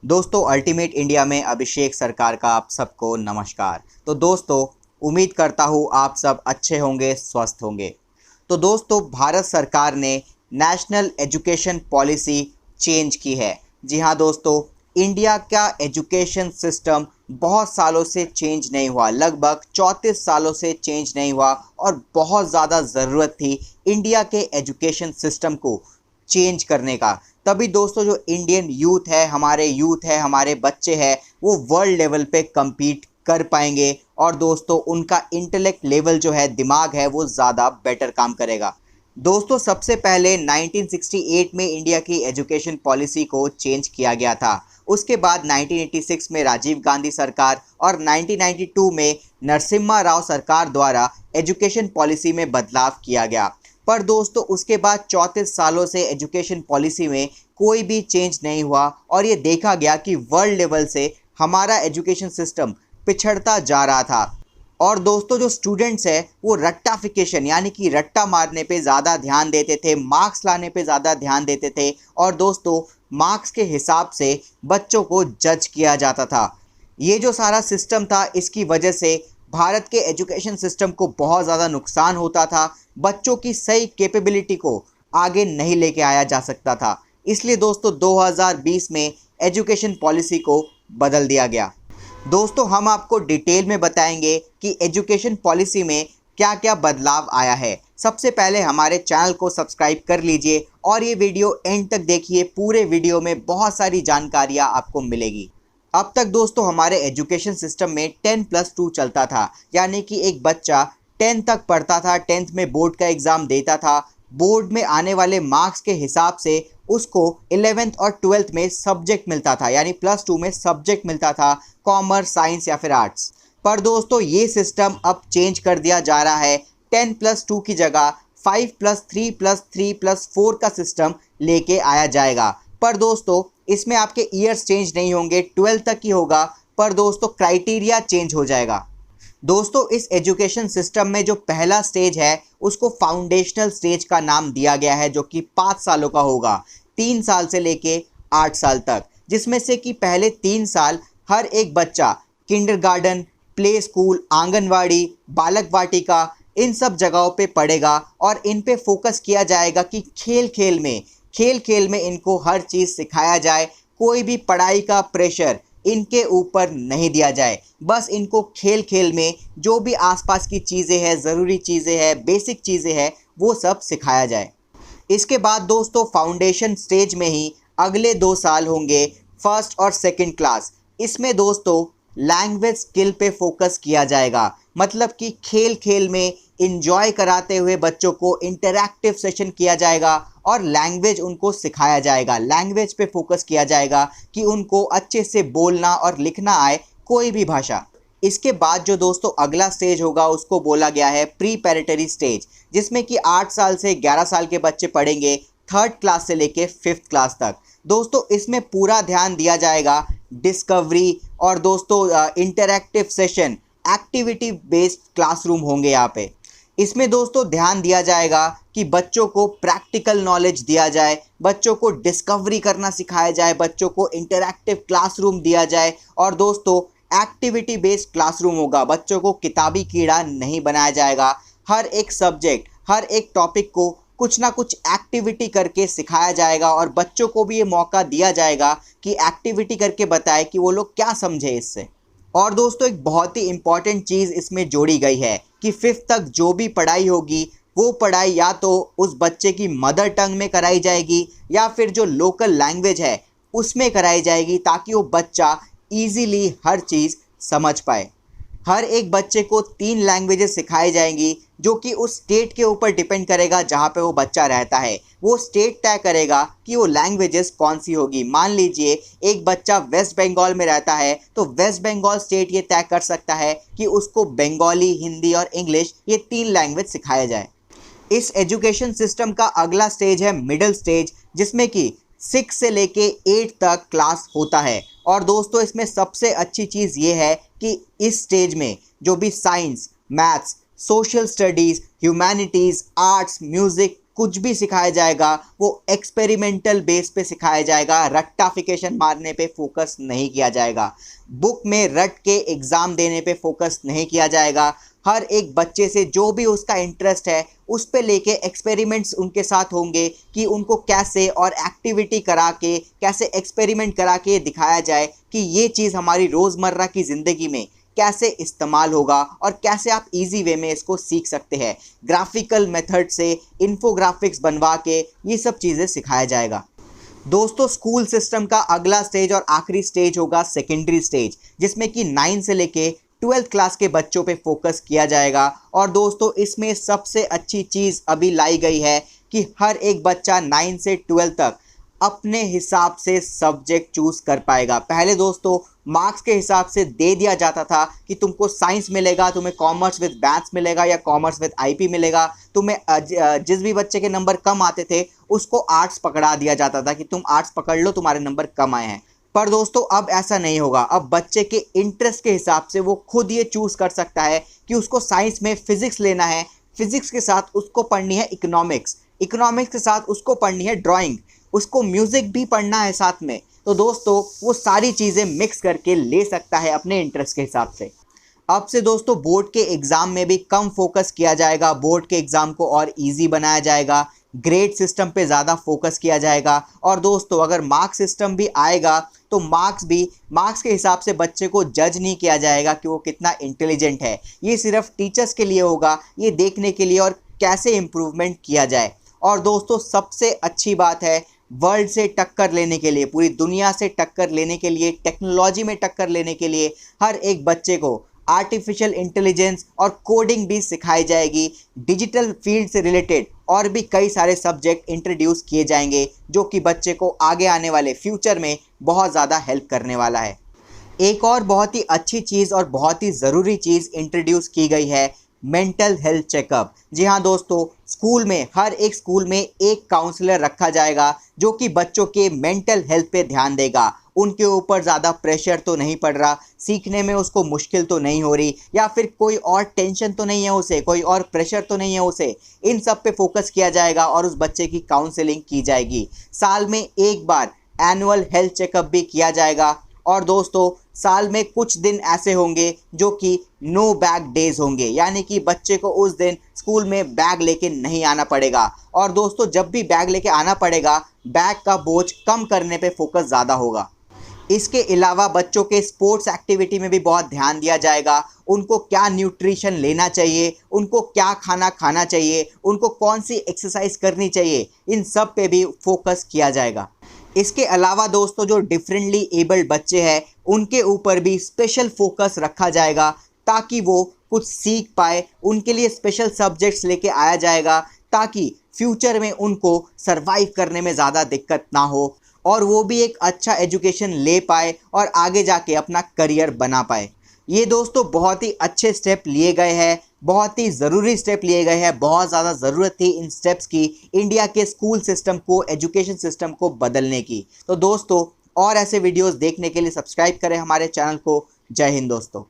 दोस्तों ultimate India में अभिषेक सरकार का आप सबको नमस्कार। तो दोस्तों उम्मीद करता हूँ आप सब अच्छे होंगे, स्वस्थ होंगे। तो दोस्तों भारत सरकार ने नेशनल एजुकेशन पॉलिसी चेंज की है। जी हाँ दोस्तों, इंडिया का एजुकेशन सिस्टम बहुत सालों से चेंज नहीं हुआ, लगभग 34 सालों से चेंज नहीं हुआ और बहुत ज़्यादा ज़रूरत थी इंडिया के एजुकेशन सिस्टम को चेंज करने का। तभी दोस्तों जो इंडियन यूथ है, हमारे बच्चे हैं, वो वर्ल्ड लेवल पे compete कर पाएंगे और दोस्तों उनका इंटेलेक्ट लेवल जो है, दिमाग है, वो ज़्यादा बेटर काम करेगा। दोस्तों सबसे पहले 1968 में इंडिया की एजुकेशन पॉलिसी को चेंज किया गया था। उसके बाद 1986 में राजीव गांधी सरकार और 1992 में नरसिम्हा राव सरकार द्वारा एजुकेशन पॉलिसी में बदलाव किया गया। पर दोस्तों उसके बाद 34 सालों से एजुकेशन पॉलिसी में कोई भी चेंज नहीं हुआ और ये देखा गया कि वर्ल्ड लेवल से हमारा एजुकेशन सिस्टम पिछड़ता जा रहा था। और दोस्तों जो स्टूडेंट्स है वो रट्टाफिकेशन यानी कि रट्टा मारने पे ज़्यादा ध्यान देते थे, मार्क्स लाने पे ज़्यादा ध्यान देते थे और दोस्तों मार्क्स के हिसाब से बच्चों को जज किया जाता था। ये जो सारा सिस्टम था, इसकी वजह से भारत के एजुकेशन सिस्टम को बहुत ज़्यादा नुकसान होता था। बच्चों की सही कैपेबिलिटी को आगे नहीं लेके आया जा सकता था। इसलिए दोस्तों 2020 में एजुकेशन पॉलिसी को बदल दिया गया। दोस्तों हम आपको डिटेल में बताएंगे कि एजुकेशन पॉलिसी में क्या क्या बदलाव आया है। सबसे पहले हमारे चैनल को सब्सक्राइब कर लीजिए और ये वीडियो एंड तक देखिए। पूरे वीडियो में बहुत सारी जानकारियाँ आपको मिलेगी। अब तक दोस्तों हमारे एजुकेशन सिस्टम में 10+2 चलता था, यानी कि एक बच्चा 10 तक पढ़ता था, 10th में बोर्ड का एग्ज़ाम देता था। बोर्ड में आने वाले मार्क्स के हिसाब से उसको 11th और 12th में सब्जेक्ट मिलता था, यानी +2 में सब्जेक्ट मिलता था, कॉमर्स, साइंस या फिर आर्ट्स। पर दोस्तों ये सिस्टम अब चेंज कर दिया जा रहा है। 10+2 की जगह 5+3+3+4 का सिस्टम लेके आया जाएगा। पर दोस्तों इसमें आपके ईयर्स चेंज नहीं होंगे, 12 तक ही होगा। पर दोस्तों क्राइटेरिया चेंज हो जाएगा। दोस्तों इस एजुकेशन सिस्टम में जो पहला स्टेज है उसको फाउंडेशनल स्टेज का नाम दिया गया है, जो कि 5 सालों का होगा, 3 साल से लेके 8 साल तक। जिसमें से कि पहले 3 साल हर एक बच्चा किंडरगार्टन, प्ले स्कूल, आंगनवाड़ी, बालक वाटिका, इन सब जगहों पे पढ़ेगा और इन पे फोकस किया जाएगा कि खेल खेल में इनको हर चीज़ सिखाया जाए। कोई भी पढ़ाई का प्रेशर इनके ऊपर नहीं दिया जाए। बस इनको खेल खेल में जो भी आसपास की चीज़ें हैं, ज़रूरी चीज़ें हैं, बेसिक चीज़ें हैं, वो सब सिखाया जाए। इसके बाद दोस्तों फाउंडेशन स्टेज में ही अगले 2 साल होंगे फर्स्ट और सेकंड क्लास। इसमें दोस्तों लैंग्वेज स्किल पे फोकस किया जाएगा, मतलब कि खेल खेल में इंजॉय कराते हुए बच्चों को इंटरैक्टिव सेशन किया जाएगा और लैंग्वेज उनको सिखाया जाएगा। लैंग्वेज पे फोकस किया जाएगा कि उनको अच्छे से बोलना और लिखना आए, कोई भी भाषा। इसके बाद जो दोस्तों अगला स्टेज होगा उसको बोला गया है प्रीपैरेटरी स्टेज, जिसमें कि 8 साल से 11 साल के बच्चे पढ़ेंगे, 3rd क्लास से लेके 5th क्लास तक। दोस्तों इसमें पूरा ध्यान दिया जाएगा डिस्कवरी और दोस्तों interactive session, activity based classroom होंगे यहाँ पे। इसमें दोस्तों ध्यान दिया जाएगा कि बच्चों को प्रैक्टिकल नॉलेज दिया जाए, बच्चों को डिस्कवरी करना सिखाया जाए, बच्चों को इंटरैक्टिव क्लासरूम दिया जाए और दोस्तों एक्टिविटी बेस्ड क्लासरूम होगा। बच्चों को किताबी कीड़ा नहीं बनाया जाएगा। हर एक सब्जेक्ट, हर एक टॉपिक को कुछ ना कुछ एक्टिविटी करके सिखाया जाएगा और बच्चों को भी ये मौका दिया जाएगा कि एक्टिविटी करके बताए कि वो लोग क्या समझे इससे। और दोस्तों एक बहुत ही इम्पॉर्टेंट चीज़ इसमें जोड़ी गई है कि 5th तक जो भी पढ़ाई होगी वो पढ़ाई या तो उस बच्चे की मदर टंग में कराई जाएगी या फिर जो लोकल लैंग्वेज है उसमें कराई जाएगी, ताकि वो बच्चा ईजीली हर चीज़ समझ पाए। हर एक बच्चे को 3 लैंग्वेजेस सिखाई जाएंगी, जो कि उस स्टेट के ऊपर डिपेंड करेगा जहाँ पे वो बच्चा रहता है। वो स्टेट तय करेगा कि वो लैंग्वेजेस कौन सी होगी। मान लीजिए एक बच्चा वेस्ट बंगाल में रहता है, तो वेस्ट बंगाल स्टेट ये तय कर सकता है कि उसको बंगाली, हिंदी और इंग्लिश, ये 3 लैंग्वेज सिखाया जाए। इस एजुकेशन सिस्टम का अगला स्टेज है मिडिल स्टेज, जिसमें कि 6 से लेके 8 तक क्लास होता है। और दोस्तों इसमें सबसे अच्छी चीज़ ये है कि इस स्टेज में जो भी science, maths, social studies, humanities, arts, music, कुछ भी सिखाया जाएगा वो एक्सपेरिमेंटल बेस पे सिखाया जाएगा, रट्टाफिकेशन मारने पे फोकस नहीं किया जाएगा, बुक में रट के एग्ज़ाम देने पे फोकस नहीं किया जाएगा। हर एक बच्चे से जो भी उसका इंटरेस्ट है उस पे लेके एक्सपेरिमेंट्स उनके साथ होंगे कि उनको कैसे और एक्टिविटी करा के कैसे एक्सपेरिमेंट करा के दिखाया जाए कि ये चीज़ हमारी रोज़मर्रा की ज़िंदगी में कैसे इस्तेमाल होगा और कैसे आप इजी वे में इसको सीख सकते हैं। ग्राफिकल मेथड से इन्फोग्राफिक्स बनवा के ये सब चीज़ें सिखाया जाएगा। दोस्तों स्कूल सिस्टम का अगला स्टेज और आखिरी स्टेज होगा सेकेंडरी स्टेज, जिसमें कि 9 से लेके 12th क्लास के बच्चों पे फोकस किया जाएगा। और दोस्तों इसमें सबसे अच्छी चीज़ अभी लाई गई है कि हर एक बच्चा 9 से 12 तक अपने हिसाब से सब्जेक्ट चूज़ कर पाएगा। पहले दोस्तों मार्क्स के हिसाब से दे दिया जाता था कि तुमको साइंस मिलेगा, तुम्हें कॉमर्स विद मैथ्स मिलेगा या कॉमर्स विद आईपी मिलेगा। तुम्हें जिस भी बच्चे के नंबर कम आते थे उसको आर्ट्स पकड़ा दिया जाता था कि तुम आर्ट्स पकड़ लो, तुम्हारे नंबर कम आए हैं। पर दोस्तों अब ऐसा नहीं होगा। अब बच्चे के इंटरेस्ट के हिसाब से वो खुद ये चूज़ कर सकता है कि उसको साइंस में फ़िज़िक्स लेना है, फ़िज़िक्स के साथ उसको पढ़नी है इकोनॉमिक्स, इकोनॉमिक्स के साथ उसको पढ़नी है ड्राइंग, उसको म्यूज़िक भी पढ़ना है साथ में। तो दोस्तों वो सारी चीज़ें मिक्स करके ले सकता है अपने इंटरेस्ट के हिसाब से। अब से दोस्तों बोर्ड के एग्ज़ाम में भी कम फोकस किया जाएगा, बोर्ड के एग्ज़ाम को और इजी बनाया जाएगा, ग्रेड सिस्टम पे ज़्यादा फोकस किया जाएगा। और दोस्तों अगर मार्क्स सिस्टम भी आएगा तो मार्क्स के हिसाब से बच्चे को जज नहीं किया जाएगा कि वो कितना इंटेलिजेंट है। ये सिर्फ टीचर्स के लिए होगा, ये देखने के लिए और कैसे इम्प्रूवमेंट किया जाए। और दोस्तों सबसे अच्छी बात है, वर्ल्ड से टक्कर लेने के लिए, पूरी दुनिया से टक्कर लेने के लिए, टेक्नोलॉजी में टक्कर लेने के लिए हर एक बच्चे को आर्टिफिशियल इंटेलिजेंस और कोडिंग भी सिखाई जाएगी। डिजिटल फील्ड से रिलेटेड और भी कई सारे सब्जेक्ट इंट्रोड्यूस किए जाएंगे जो कि बच्चे को आगे आने वाले फ्यूचर में बहुत ज़्यादा हेल्प करने वाला है। एक और बहुत ही अच्छी चीज़ और बहुत ही ज़रूरी चीज़ इंट्रोड्यूस की गई है, मेंटल हेल्थ चेकअप। जी हाँ दोस्तों, स्कूल में हर एक स्कूल में एक काउंसलर रखा जाएगा जो कि बच्चों के मेंटल हेल्थ पे ध्यान देगा। उनके ऊपर ज़्यादा प्रेशर तो नहीं पड़ रहा, सीखने में उसको मुश्किल तो नहीं हो रही, या फिर कोई और टेंशन तो नहीं है उसे, कोई और प्रेशर तो नहीं है उसे। इन सब पे फोकस किया जाएगा और उस बच्चे की काउंसलिंग की जाएगी। साल में एक बार एनुअल हेल्थ चेकअप भी किया जाएगा। और दोस्तों साल में कुछ दिन ऐसे होंगे जो कि नो बैग डेज होंगे, यानी कि बच्चे को उस दिन स्कूल में बैग लेके नहीं आना पड़ेगा। और दोस्तों जब भी बैग लेके आना पड़ेगा, बैग का बोझ कम करने पे फोकस ज़्यादा होगा। इसके अलावा बच्चों के स्पोर्ट्स एक्टिविटी में भी बहुत ध्यान दिया जाएगा। उनको क्या न्यूट्रिशन लेना चाहिए, उनको क्या खाना खाना चाहिए, उनको कौन सी एक्सरसाइज करनी चाहिए, इन सब पे भी फोकस किया जाएगा। इसके अलावा दोस्तों जो डिफरेंटली एबल्ड बच्चे हैं उनके ऊपर भी स्पेशल फोकस रखा जाएगा ताकि वो कुछ सीख पाए। उनके लिए स्पेशल सब्जेक्ट्स लेके आया जाएगा ताकि फ्यूचर में उनको सरवाइव करने में ज़्यादा दिक्कत ना हो और वो भी एक अच्छा एजुकेशन ले पाए और आगे जाके अपना करियर बना पाए। ये दोस्तों बहुत ही अच्छे स्टेप लिए गए हैं, बहुत ही ज़रूरी स्टेप लिए गए हैं। बहुत ज़्यादा ज़रूरत थी इन स्टेप्स की इंडिया के स्कूल सिस्टम को, एजुकेशन सिस्टम को बदलने की। तो दोस्तों और ऐसे वीडियोस देखने के लिए सब्सक्राइब करें हमारे चैनल को। जय हिंद दोस्तों।